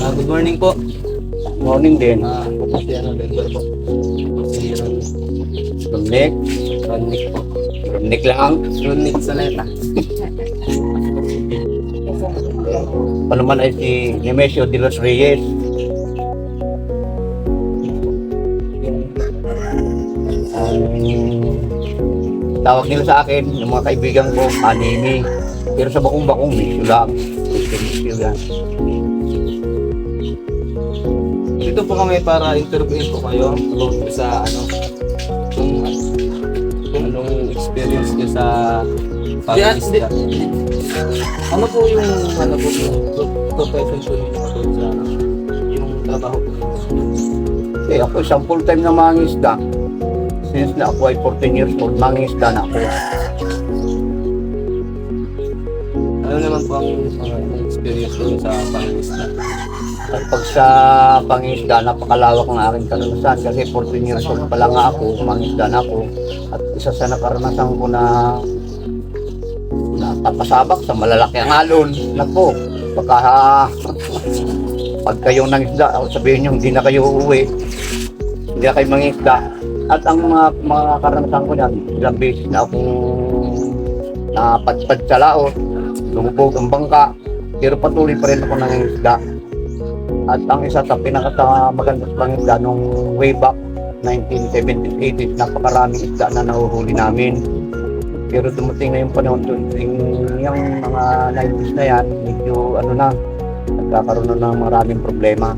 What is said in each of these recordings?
Good morning po. Morning din. Si member po. Si Rumnik. Ronnick po. Rumnik lang. Ronnick Saleta. Ano naman ay si Nemesio de los Reyes. Ang tawag nila sa akin, yung mga kaibigan ko, Animi. Pero sa bakong-bakong, Misyo lang. Misyo yan. Dito po kami para interviewin po kayo about sa kung anong experience niyo sa pag-isda. Ano po yung profession po niyo sa yung trabaho po niyo? Eh, ako isang full-time na mangingisda. Since na ako ay 14 years old, mangingisda na ako. Ano naman po ang experience niyo sa pag-isda? At pag sa pangingisda, napakalawak ng aking karanasan kasi 14 years old pa lang nga ako, mangingisda na ako. At isa sa nakaranasan ko na napapasabak sa malalaki ang alon. Naku, baka pag kayong nangisda, sabihin nyo hindi na kayo uuwi, hindi na kayo mangisda. At ang mga karanasan ko yan, ilang beses na akong napadpad sa laot, lumubog ang bangka, pero patuloy pa rin ako nangisda. At ang isa sa pinakamagandang pangisda nung way back 1970s, 80s, napakaraming isda na nahuhuli namin. Pero dumating na yung panahon yung mga 90s na yan, medyo nagkakaroon na ng maraming problema.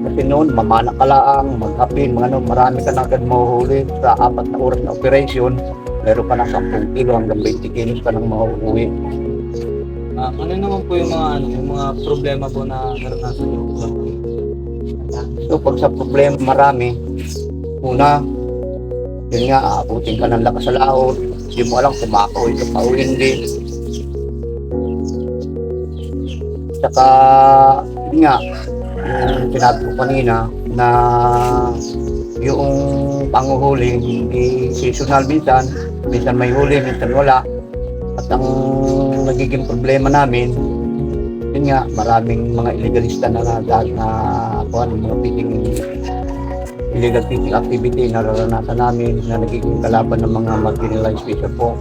Kasi noon, mamana ka lang, maghapin, marami ka na agad mahuhuli sa 4 na oras na operation. Meron ka ng 10 kilo hanggang 20 kilos ka nang mahuhuli. Ano naman po yung mga problema po na naranasan niyo? So pag sa problema marami, una, yun nga, aabutin ka ng lakas sa laot, hindi mo alam kung makakawin ka pa o hindi. Saka, yun nga, yung sinabi ko kanina na yung panguhuli, hindi seasonal minsan may huli, minsan wala. At ang nagiging problema namin, yun nga, maraming mga illegalista na mga illegal fishing activity na nararanasan namin na nagiging kalaban ng mga marginalized fisher po.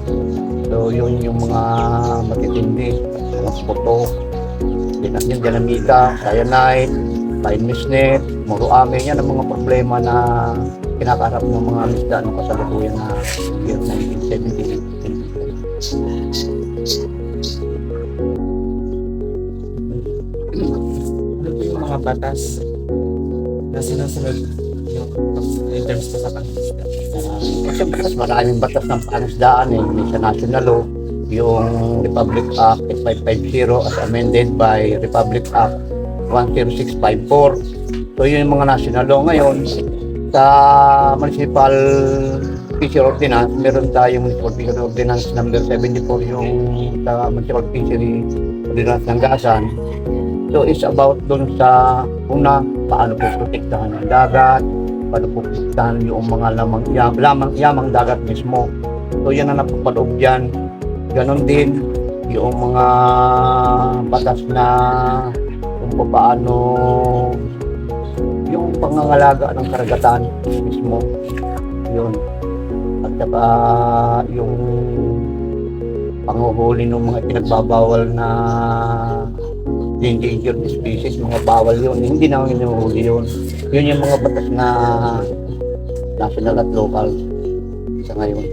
So yun yung mga matitindi, mga puto, yung ganamita, cyanide, fine misnet, muruame, yan ang mga problema na kinakaharap ng mga misda ng kasalukuyan na year 1970. Ano po yung mga batas na sinasunod in terms po sa pag-isda? Siyempre, maraming batas ng pangisdaan may sa national law, yung Republic Act 8550 as amended by Republic Act 10654. So yun yung mga national law ngayon. Sa Municipal Fishery Ordinance, meron tayong Municipal Fishery Ordinance number 74, yung sa Municipal Fishery Ordinance ng Gasan. So it's about dun sa una, paano po protektahan ng dagat, paano po protektahan yung mga yamang dagat mismo. So yan ang napapaloob dyan. Ganon din yung mga batas na kung paano yung pangangalaga ng karagatan mismo. Yun. At saka yung panghuhuli ng mga pinagbabawal na endangered species, mga bawal yun. Hindi na hinuhuli yun. Yun yung mga batas na national at local sa ngayon.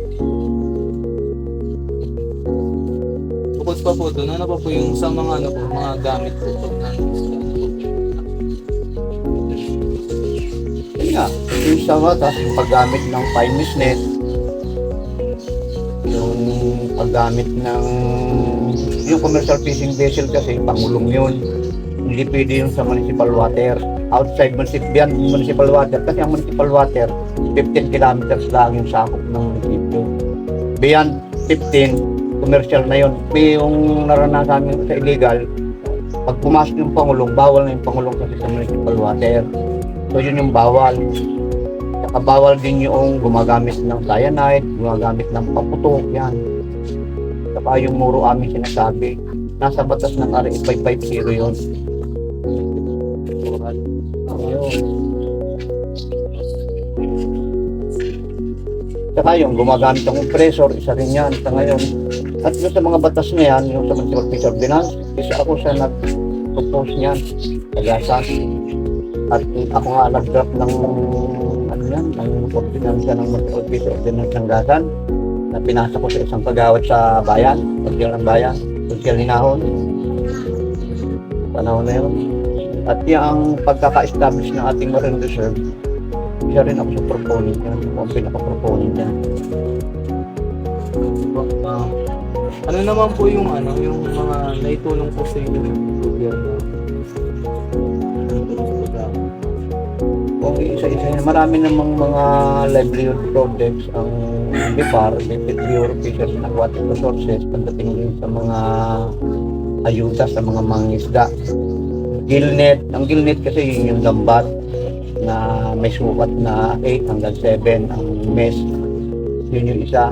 Bukod pa po doon, ano pa po yung sa mga mga gamit po na Yun nga, yung sa batas, yung paggamit ng fine misnet, yung paggamit ng yung commercial fishing vessel kasi pangulong yun. Hindi pwede yun sa municipal water. Outside municipal water kasi ang municipal water 15 kilometers lang yung sakop ng municipio. Beyond 15, commercial na yun. May yung naranasan sa illegal, pag pumasok yung pangulong, bawal na yung pangulong kasi sa municipal water. So yun yung bawal. Saka bawal din yung gumagamit ng cyanide, gumagamit ng paputok, yan. Saka yung muruame sinasabi, nasa batas ng RA 550 yun. bakal. Ayun. Saka yung gumagamit ng compressor, isa rin yan sa ngayon. At yung sa mga batas na yan, yung sa Municipal Fiscal Ordinance, isa ako sa nag-propose niyan, Tagasan. At ako nga nag-draft ng ano yan, ng ordinance ng Municipal Fiscal Ordinance ng Gasan, na pinasa ko sa isang kagawad sa bayan, Social ng bayan, Social Hinahon. Panahon na yun. At yung pagkaka-establish ng ating Marine Reserve, isa rin ako sa proponent yan, ako pinaka-proponent yan. Ano naman po yung mga naitulong po sa inyo ng gobyerno? Kung isa-isa yan, marami namang mga livelihood projects ang BIPAR, Bureau of Fisheries and Aquatic Resources, pagdating din sa mga ayuda sa mga mangingisda. Gillnet, ang gillnet kasi yun yung lambat na may sukat na 8 hanggang 7 ang mes. Yun yung isa.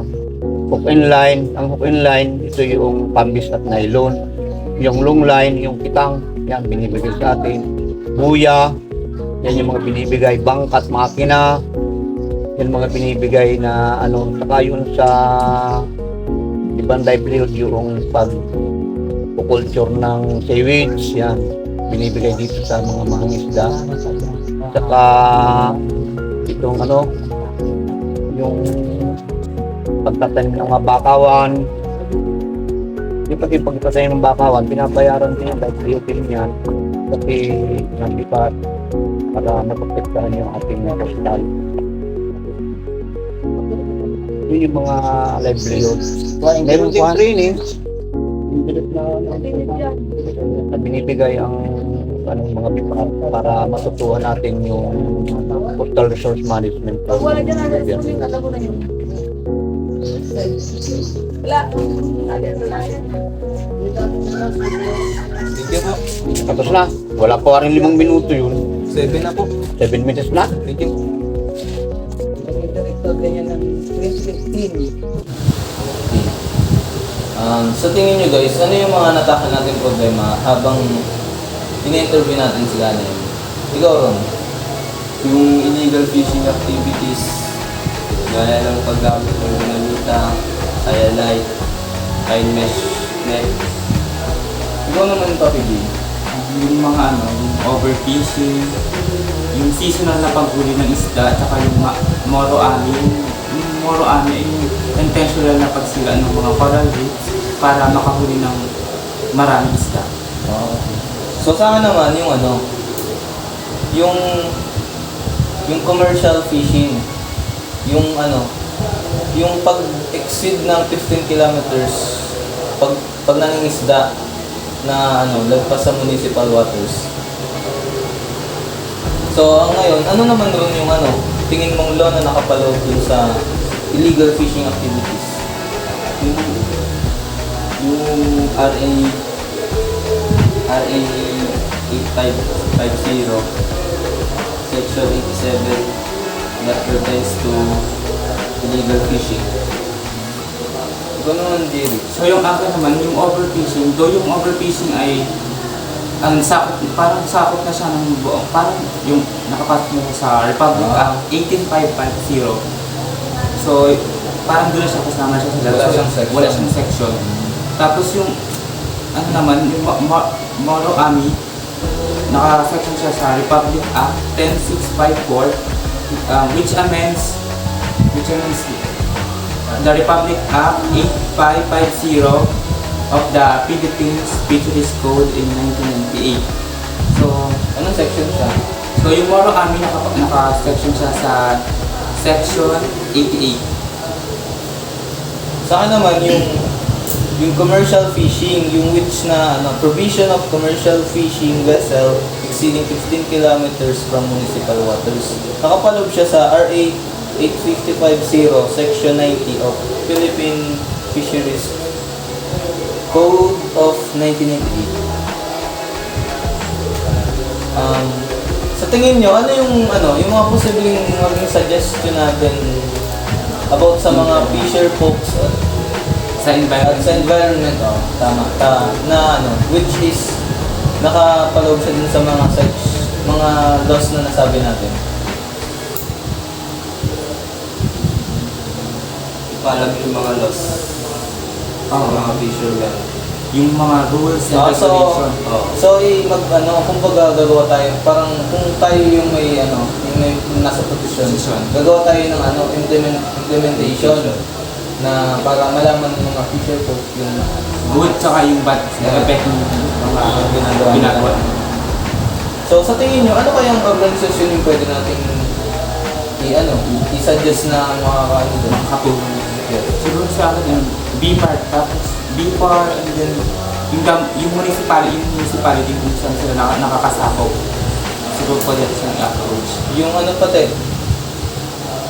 Hook and line, ang hook and line, ito yung pambis at nylon. Yung long line, yung kitang, yan binibigay sa atin. Buya, yan yung mga binibigay, bangkat, makina, yan mga binibigay na saka yun sa ibang livelihood yung pag-culture ng seaweeds, yan binibigay dito sa mga mangingisda. Saka itong yung pagtatanim ng mga bakawan, yung pati pagtatanim ng bakawan, pinabayaran din yan dahil livelihood yan kasi nabipat para maprotektahan yung ating postal. Yun yung mga livelihood. Meron din training na binibigay ang mga BIPAR para matutuhan natin yung coastal resource management. Wala dyan agad sa mga alam mo na yun. Wala. Thank you po. Tapos na. Wala pa rin 5 minuto yun. 7 na po. 7 minutes na. Thank you. Director ganyan ng 2015. Sa tingin nyo guys, ano yung mga natakal natin problema habang ini-interview natin sila na yun? Ikaw, Ron? Yung illegal fishing activities, gaya ng paggamit ng ginamita, kaya light, high mesh net. Ikaw naman, Papi B. Yung mga yung overfishing, yung seasonal na paghuli ng isda, at saka yung moro ami. Yung moro ami ay yung intentional na pagsira ng mga coral reefs para makahuli ng maraming isda. So sa akin naman yung commercial fishing, yung pag-exceed ng 15 kilometers pag nangingisda na lagpas sa municipal waters. So ngayon, ano naman ron yung tingin mong law na nakapaloob dun sa illegal fishing activities? Yung RA 8550 Section 87 that pertains to illegal fishing. Ikaw naman, Jerry. So yung akin naman, yung overfishing, though yung overfishing ay parang sakop na siya ng buong, parang yung nakapasok na siya sa Republic Act 18550. So parang doon na siya kasama siya sa Wala siyang section. Wala siyang section. Tapos yung yung Moro Ami, naka-section siya sa Republic Act 10654, which amends the Republic Act 8550 of the Philippines Fisheries Code in 1998. So, Anong section siya? so yung Moro Ami naka-section siya sa Section 88. Sa akin naman, yung commercial fishing, yung which na provision of commercial fishing vessel exceeding 15 kilometers from municipal waters. Nakapaloob siya sa RA 8550 Section 90 of Philippine Fisheries Code of 1998. Sa tingin nyo, ano yung mga posibleng maging suggestion natin about sa mga fisher folks Sa environment. sa environment, tama, na which is nakapaloob siya din sa mga mga laws na nasabi natin. Ipaalam yung mga laws. Mga visual yan. Yung mga rules and So, regulations. kumbaga gagawa tayo, parang kung tayo yung may nasa posisyon, gagawa tayo ng implementation na para malaman ng mga future po yung Good tsaka yung bad na effect ng mga ginagawa. So sa tingin nyo, ano kayang organisasyon yung pwede nating i-suggest na makakaano doon? Makakatulong. Siguro sa akin yung BPAR, tapos BPAR, and then yung municipality kung saan sila nakakasakop. Siguro pwede siyang approach. Yung pati,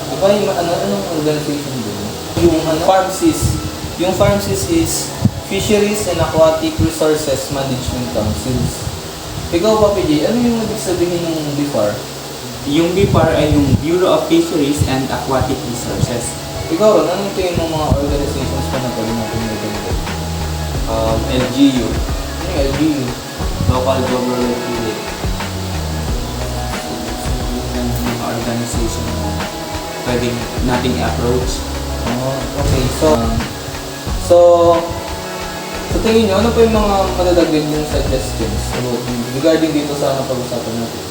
di ba yung anong organization doon? Yung FARMSIS. Yung FARMSIS is Fisheries and Aquatic Resources Management Councils. Ikaw pa, PJ, ano yung ibig sabihin ng BIFAR? Yung BPAR ay yung Bureau of Fisheries and Aquatic Resources. Ikaw ron, anong tingin ng mga organizations pa na pwede natin mag-ganito? LGU, Ano yung LGU? Local Government Unit. Yung mga organization na pwede nating approach. Okay, so sa tingin nyo, ano pa yung mga madadagdag yung suggestions regarding dito sa pag-usapan natin?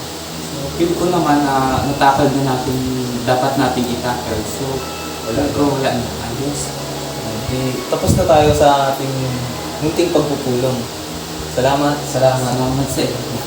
Feel ko naman na natakal na natin, dapat nating itakal. So, wala na. Ayos. Okay, tapos na tayo sa ating munting pagpupulong. Salamat. Salamat sa iyo.